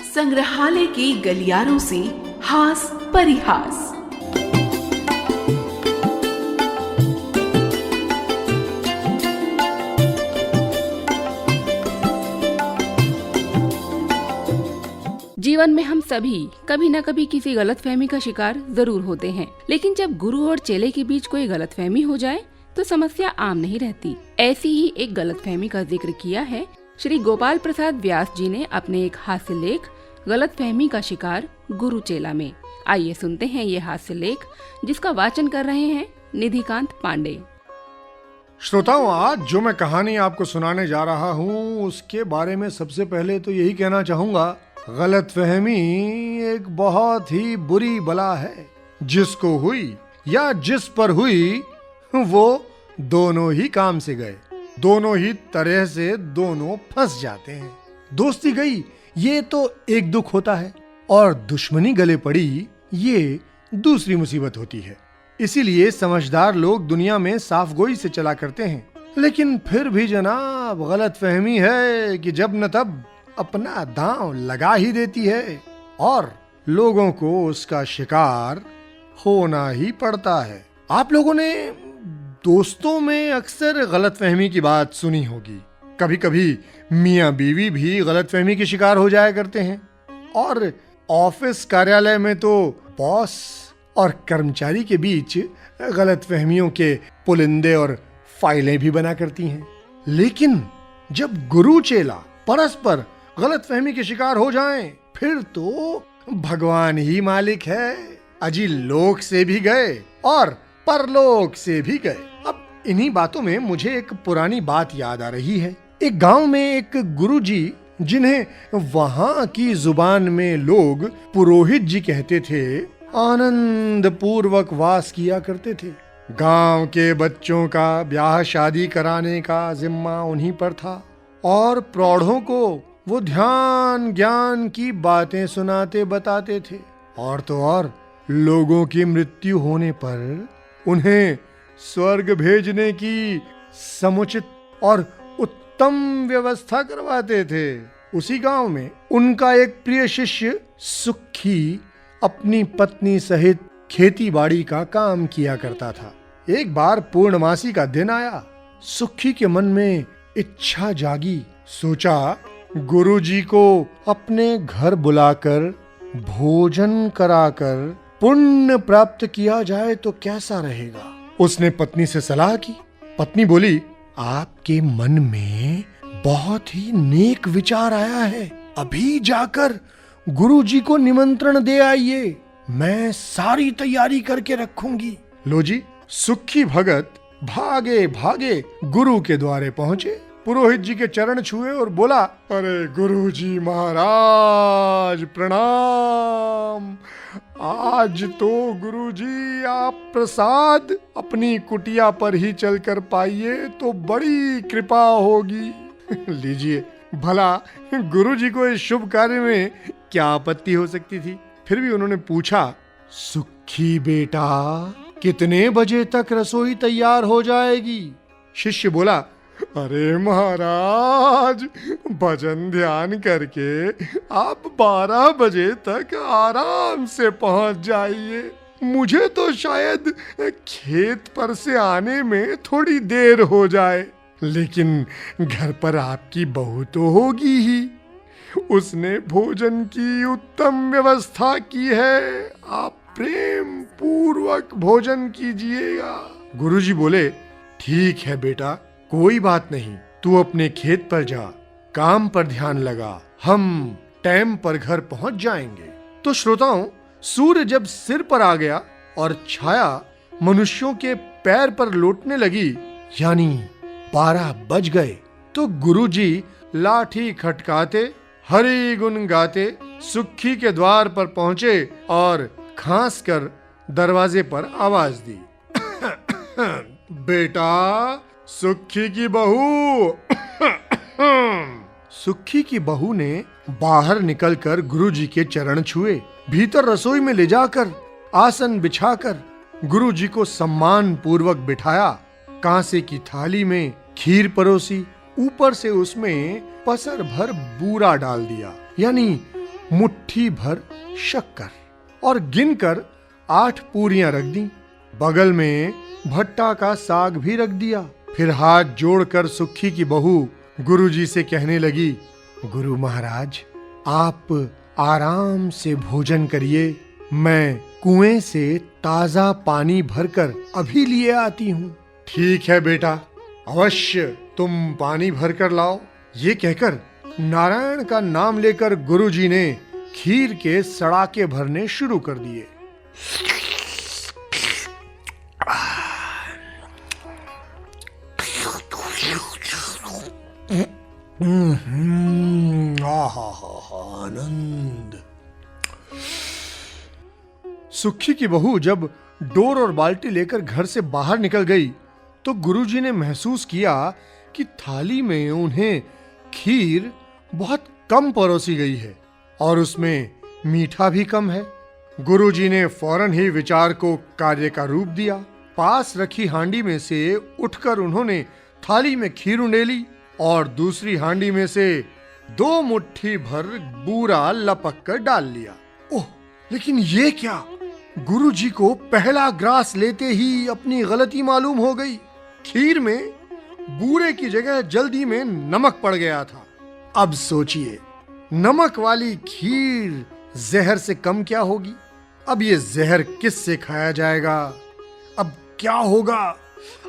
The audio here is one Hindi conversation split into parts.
संग्रहालय के गलियारों से हास परिहास। जीवन में हम सभी कभी न कभी किसी गलतफहमी का शिकार जरूर होते हैं, लेकिन जब गुरु और चेले के बीच कोई गलतफहमी हो जाए तो समस्या आम नहीं रहती। ऐसी ही एक गलतफहमी का जिक्र किया है श्री गोपाल प्रसाद व्यास जी ने अपने एक हास्य लेख गलतफहमी का शिकार गुरु चेला में। आइए सुनते हैं ये हास्य लेख, जिसका वाचन कर रहे हैं निधिकांत पांडे। श्रोताओं, आज जो मैं कहानी आपको सुनाने जा रहा हूँ उसके बारे में सबसे पहले तो यही कहना चाहूँगा, गलतफहमी एक बहुत ही बुरी बला है। जिसको हुई या जिस पर हुई वो दोनों ही काम से गए, दोनों ही तरह से दोनों फंस जाते हैं। दोस्ती गई ये तो एक दुख होता है, और दुश्मनी गले पड़ी ये दूसरी मुसीबत होती है। इसीलिए समझदार लोग दुनिया में साफगोई से चला करते हैं। लेकिन फिर भी जनाब, गलतफहमी है कि जब न तब अपना दांव लगा ही देती है, और लोगों को उसका शिकार होना ही पड़ता है। आप लोगों ने दोस्तों में अक्सर गलतफहमी की बात सुनी होगी। कभी कभी मियाँ बीवी भी गलतफहमी के शिकार हो जाया करते हैं, और ऑफिस कार्यालय में तो बॉस और कर्मचारी के बीच गलतफहमियों के पुलिंदे और फाइलें भी बना करती हैं। लेकिन जब गुरु चेला परस्पर गलतफहमी के शिकार हो जाएं, फिर तो भगवान ही मालिक है। अजी लोक से भी गए और परलोक से भी गए। अब इन्हीं बातों में मुझे एक पुरानी बात याद आ रही है। एक गांव में एक गुरुजी, जिन्हें वहां की जुबान में लोग पुरोहित जी कहते थे, आनंद पूर्वक वास किया करते थे। गांव के बच्चों का ब्याह शादी कराने का जिम्मा उन्हीं पर था, और प्रौढ़ों को वो ध्यान ज्ञान की बातें सुनाते बताते थे। और तो और लोगों की मृत्यु होने पर उन्हें स्वर्ग भेजने की समुचित और उत्तम व्यवस्था करवाते थे। उसी गांव में उनका एक प्रिय शिष्य सुखी अपनी पत्नी सहित खेती बाड़ी का काम किया करता था। एक बार पूर्णमासी का दिन आया। सुखी के मन में इच्छा जागी। सोचा, गुरुजी को अपने घर बुलाकर भोजन कराकर पुण्य प्राप्त किया जाए तो कैसा रहेगा। उसने पत्नी से सलाह की। पत्नी बोली, आपके मन में बहुत ही नेक विचार आया है, अभी जाकर गुरुजी को निमंत्रण दे आइए, मैं सारी तैयारी करके रखूंगी। लो जी, सुखी भगत भागे भागे गुरु के द्वारे पहुंचे। पुरोहित जी के चरण छुए और बोला, अरे गुरुजी महाराज प्रणाम। आज तो गुरुजी आप प्रसाद अपनी कुटिया पर ही चलकर पाइए तो बड़ी कृपा होगी। लीजिए, भला गुरुजी को इस शुभ कार्य में क्या आपत्ति हो सकती थी। फिर भी उन्होंने पूछा, सुखी बेटा कितने बजे तक रसोई तैयार हो जाएगी। शिष्य बोला, अरे महाराज भजन ध्यान करके आप 12 बजे तक आराम से पहुंच जाइए। मुझे तो शायद खेत पर से आने में थोड़ी देर हो जाए, लेकिन घर पर आपकी बहू तो होगी ही, उसने भोजन की उत्तम व्यवस्था की है, आप प्रेम पूर्वक भोजन कीजिएगा। गुरुजी बोले, ठीक है बेटा, कोई बात नहीं, तू अपने खेत पर जा, काम पर ध्यान लगा, हम टाइम पर घर पहुंच जाएंगे। तो श्रोताओं, सूर्य जब सिर पर आ गया और छाया मनुष्यों के पैर पर लौटने लगी, यानी 12 बज गए, तो गुरुजी लाठी खटकाते हरि गुण गाते सुखी के द्वार पर पहुंचे और खांस कर दरवाजे पर आवाज दी, बेटा सुखी की बहू। सुखी की बहू ने बाहर निकलकर गुरुजी के चरण छुए, भीतर रसोई में ले जाकर आसन बिछाकर गुरुजी को सम्मान पूर्वक बिठाया, कांसे की थाली में खीर परोसी, ऊपर से उसमें पसर भर बूरा डाल दिया, यानी मुट्ठी भर शक्कर, और गिनकर 8 पूरियां रख दी। बगल में भट्टा का साग भी रख दिया। फिर हाथ जोड़कर सुखी की बहू गुरुजी से कहने लगी, गुरु महाराज, आप आराम से भोजन करिए, मैं कुएं से ताजा पानी भरकर अभी लिए आती हूँ। ठीक है बेटा, अवश्य तुम पानी भरकर लाओ। ये कहकर नारायण का नाम लेकर गुरुजी ने खीर के सड़ाके भरने शुरू कर दिए। आनंद। सुखी की बहू जब डोर और बाल्टी लेकर घर से बाहर निकल गई तो गुरुजी ने महसूस किया कि थाली में उन्हें खीर बहुत कम परोसी गई है और उसमें मीठा भी कम है। गुरुजी ने फौरन ही विचार को कार्य का रूप दिया। पास रखी हांडी में से उठकर उन्होंने थाली में खीर उंडेली और दूसरी हांडी में से 2 मुट्ठी भर बूरा लपक कर डाल लिया। ओह, लेकिन ये क्या? गुरुजी को पहला ग्रास लेते ही अपनी गलती मालूम हो गई। खीर में बूरे की जगह जल्दी में नमक पड़ गया था। अब सोचिए, नमक वाली खीर जहर से कम क्या होगी? अब ये जहर किससे खाया जाएगा? अब क्या होगा?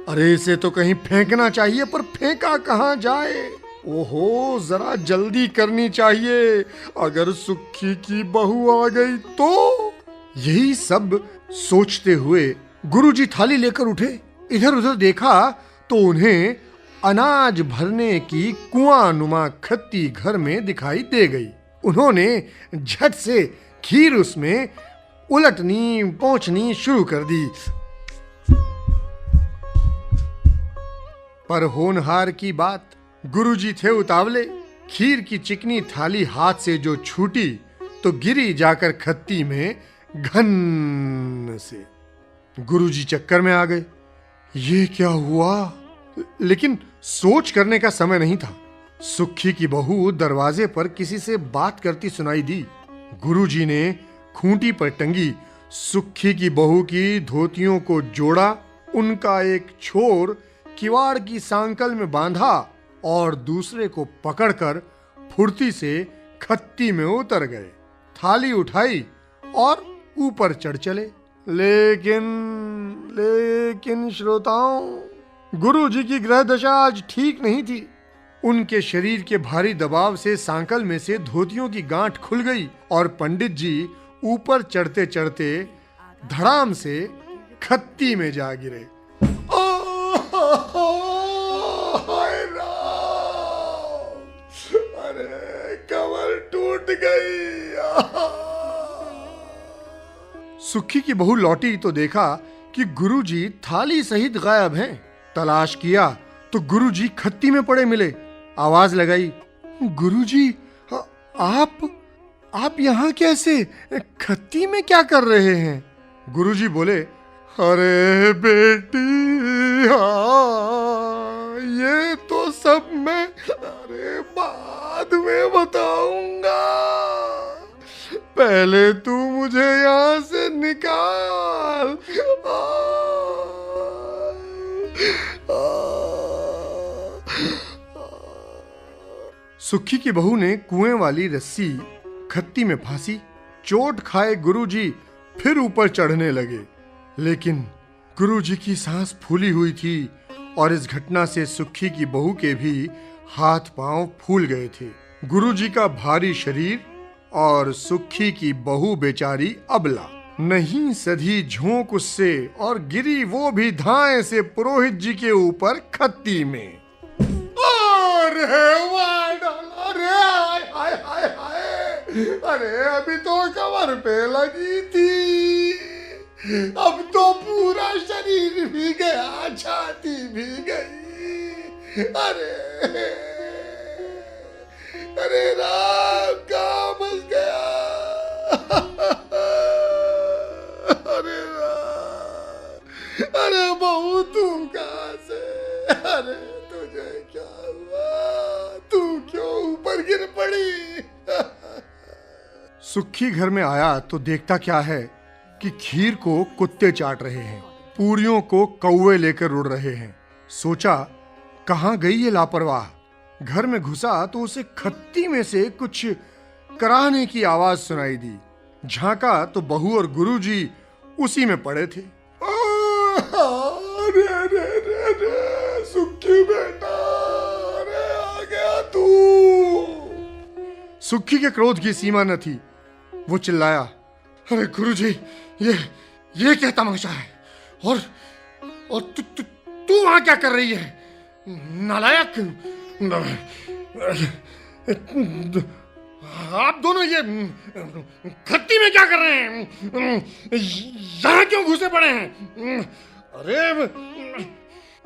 अरे इसे तो कहीं फेंकना चाहिए, पर फेंका कहाँ जाए? ओहो, जरा जल्दी करनी चाहिए, अगर सुखी की बहू आ गई तो। यही सब सोचते हुए गुरुजी थाली लेकर उठे। इधर उधर देखा तो उन्हें अनाज भरने की कुआं नुमा खत्ती घर में दिखाई दे गई। उन्होंने झट से खीर उसमें उलटनी पहुंचनी शुरू कर दी। पर होनहार की बात, गुरुजी थे उतावले। खीर की चिकनी थाली हाथ से जो छूटी तो गिरी जाकर खत्ती में घन से। गुरुजी चक्कर में आ गए। ये क्या हुआ? लेकिन सोच करने का समय नहीं था। सुखी की बहू दरवाजे पर किसी से बात करती सुनाई दी। गुरुजी ने खूंटी पर टंगी सुखी की बहू की धोतियों को जोड़ा, उनका एक छोर किवाड़ की सांकल में बांधा और दूसरे को पकड़कर फुर्ती से खत्ती में उतर गए। थाली उठाई और ऊपर चढ़ चले। लेकिन श्रोताओं, गुरुजी की ग्रह दशा आज ठीक नहीं थी। उनके शरीर के भारी दबाव से सांकल में से धोतियों की गांठ खुल गई और पंडित जी ऊपर चढ़ते चढ़ते धड़ाम से खत्ती में जा गिरे। हाय राम! अरे कमर टूट गई। सुखी की बहू लौटी तो देखा कि गुरुजी थाली सहित गायब हैं। तलाश किया तो गुरुजी खत्ती में पड़े मिले। आवाज लगाई, गुरुजी, आप यहाँ कैसे? खत्ती में क्या कर रहे हैं? गुरुजी बोले, अरे बेटी, हाँ, ये तो सब मैं बाद में बताऊंगा। पहले तू मुझे यहाँ से निकाल। सुखी की बहू ने कुएं वाली रस्सी खत्ती में फांसी। चोट खाए गुरुजी फिर ऊपर चढ़ने लगे, लेकिन गुरुजी की सांस फूली हुई थी और इस घटना से सुखी की बहू के भी हाथ पांव फूल गए थे। गुरुजी का भारी शरीर और सुखी की बहू बेचारी अबला। नहीं सधी झोंक उससे और गिरी वो भी धाए से पुरोहित जी के ऊपर खत्ती में। अरे अभी तो कमर पे लगी थी, अब तो पूरा शरीर भी गया, छाती भी गई। अरे राम, कहाँ फंस गया? अरे राम। अरे बहू तू कहाँ से? अरे तुझे क्या हुआ? तू क्यों ऊपर गिर पड़ी? सुखी घर में आया तो देखता क्या है कि खीर को कुत्ते चाट रहे हैं, पूरियों को कौवे लेकर उड़ रहे हैं। सोचा कहाँ गई ये लापरवाह। घर में घुसा तो उसे खत्ती में से कुछ कराहने की आवाज सुनाई दी। झांका तो बहू और गुरुजी उसी में पड़े थे। अरे रे रे रे, सुखी बेटा, अरे आ गया तू। सुखी के क्रोध की सीमा न थी। वो चिल्लाया, अरे गुरुजी, ये क्या तमाशा है? और तू वहां क्या कर रही है? नालायक! आप दोनों ये खत्ती में क्या कर रहे हैं? यहाँ क्यों घुसे पड़े हैं? अरे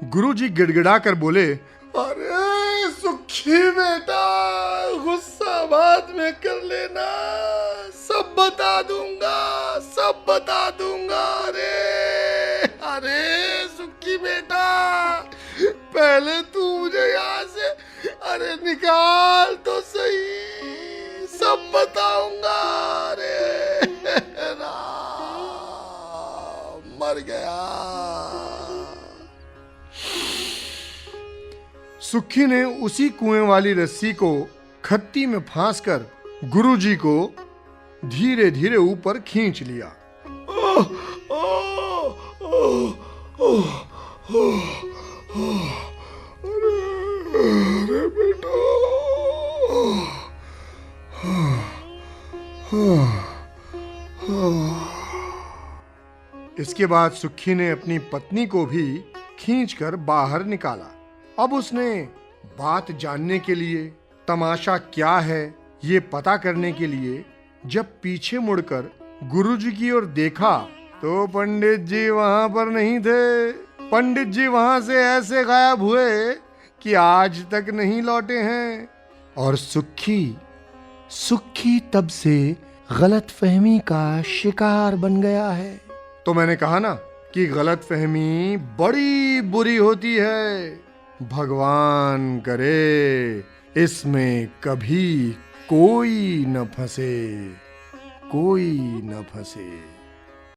गुरुजी गिड़गिड़ा कर बोले, अरे सुखी बेटा, गुस्सा बाद में कर लेना, सब बता दूंगा, सब बता दूंगा। अरे सुखी बेटा, पहले तू मुझे यहाँ से अरे निकाल तो सही, सब बताऊंगा। अरे राम, मर गया। सुखी ने उसी कुएं वाली रस्सी को खत्ती में फांसकर गुरुजी को धीरे धीरे ऊपर खींच लिया। अरे बेटा, इसके बाद सुखी ने अपनी पत्नी को भी खींचकर बाहर निकाला। अब उसने बात जानने के लिए, तमाशा क्या है ये पता करने के लिए जब पीछे मुड़कर गुरुजी की ओर देखा तो पंडित जी वहां पर नहीं थे। पंडित जी वहां से ऐसे गायब हुए कि आज तक नहीं लौटे हैं। और सुखी तब से गलतफहमी का शिकार बन गया है। तो मैंने कहा ना कि गलतफहमी बड़ी बुरी होती है। भगवान करे इसमें कभी कोई न फंसे, कोई न फंसे।